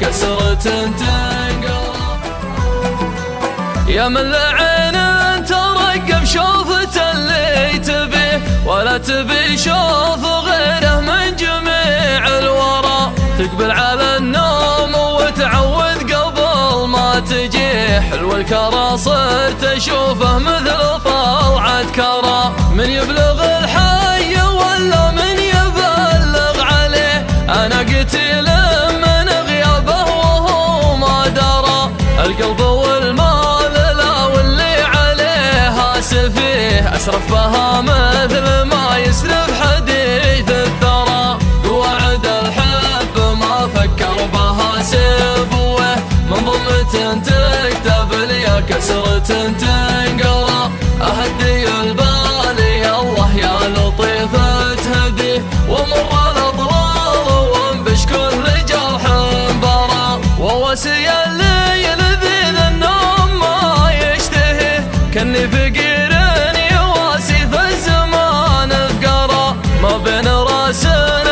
كسرة تنقرا. يا من العين ترقب شوفة اللي تبيه ولا تبي شوف غيره من جميع الورى. تقبل على النوم وتعود قبل ما تجي حلو الكرى صرت اشوفه مثل طلعة كرى. من يبلغ الحي ولا من يبلغ عليه انا قتيل من غيابه وهو ما درى. القلب والمال لا واللي عليه اسفيه اسرف بها مثل ما يسرف حديث الثرى. قواعد الحب ما فكر بها سبوه من ضمة تكتب لي كسرة تنقرا. اهدي البال يا الله يا لطيفة تهديه ومر الاضرار وانبش كل جرح برا. ووسي الليل ذي النوم ما يشتهيه كني فقير يواسي في الزمان فقرا. ما بين راس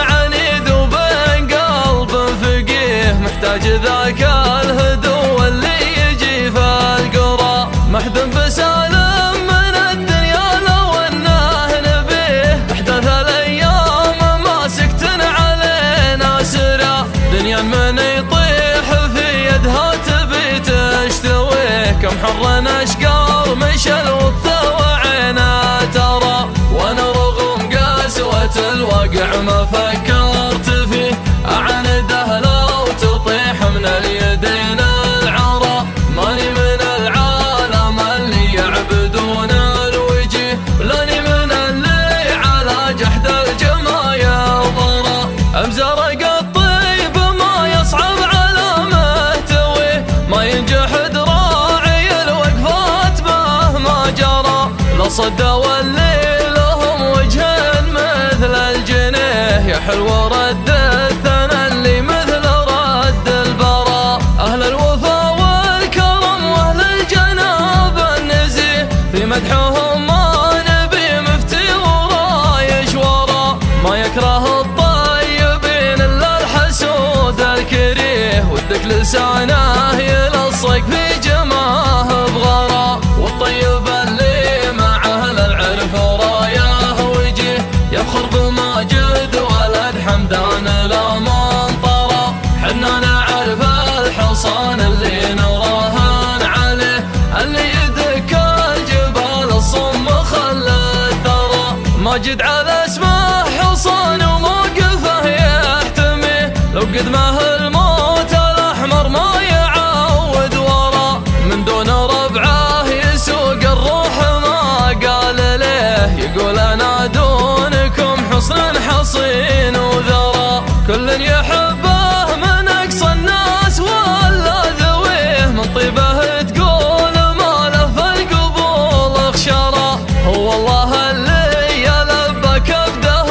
عنيد وبين قلب فقيه محتاج ذاك الهدوء اللي يجي في القرى. محدن بسالم من الدنيا لو انه نبيه احداث الايام ماسكت علينا سرا. دنيا من يطيح في يدها تبي تشتويه كم حر اشقار مشى الوطه وعينا ترى. وانا رغم قسوة الواقع ما فكرت فيه اعنده لو تطيح من اليدين العرى. ماني من العالم اللي يعبدون الوجيه لاني من اللي على جحد الجمايا ضرى. امزرق الطيب ما يصعب على مهتويه ما ينجحد راعي الوقفات مهما جرى. لا صد واللي لهم وجه مثل الجنيه يا حلو رد الثنى اللي مثل رد البراء. اهل الوفا والكرم واهل الجناب النزيه في مدحهم ما نبي مفتي ورايش ورا. ما يكره الطيبين الا الحسود الكريه ودك لسانه يلصق في جماه بغرا. والطيب اللي مع اهل العرف وراياه وجيه يفخر بماجد ولد حمدان لا منطرة. حنا نعرف الحصان اللي نراهن عليه اللي يدك الجبال الصم خلى الثرى. ماجد على اسمه حصان وموقفه يحتميه لو قدمه الموت الاحمر ما يعود ورا. من دون ربعه يسوق الروح ما قال له يقول انا دونكم حصن حصين وذرى. كل يحبه من اقصى الناس ولا ذويه من طيبه تقول ما له في القبول اخشرى. هو الله اللي يلبى كبده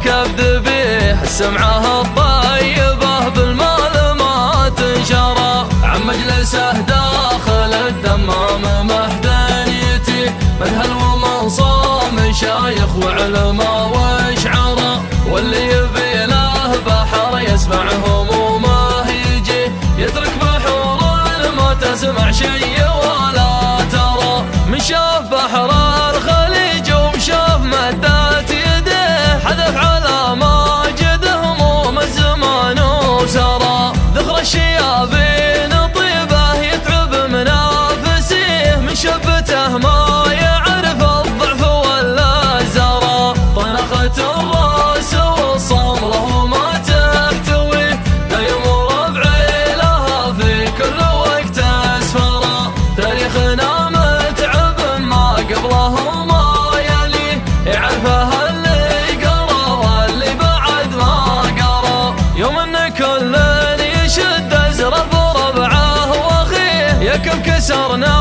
كبد به السمعه الطيبه بالمال ما تنشرى. عن مجلسه داخل الدمام مهدنيتي منهل ومن صام شايخ وعلماء واشعرى. واللي يبي له بحر يسمع همومه يجي يترك بحور ما تسمع شي ولا ترى. من شاف بحر الخليج ومشاف مدات يديه حذف على ماجد هموم الزمان وسرى. ذخر الشيابين طيبه يتعب منافسيه من شبته ما يعرف الضعف ولا زرى. طنخت الراس والصام له ما تحتوي دايم وربعي لها في كل وقت اسفرى. تاريخنا متعب ما قبله ما يليه يعرفه اللي قرا واللي بعد ما قرا. يوم ان كل يشد ازرف ربعه واخيه يا كم كسرنا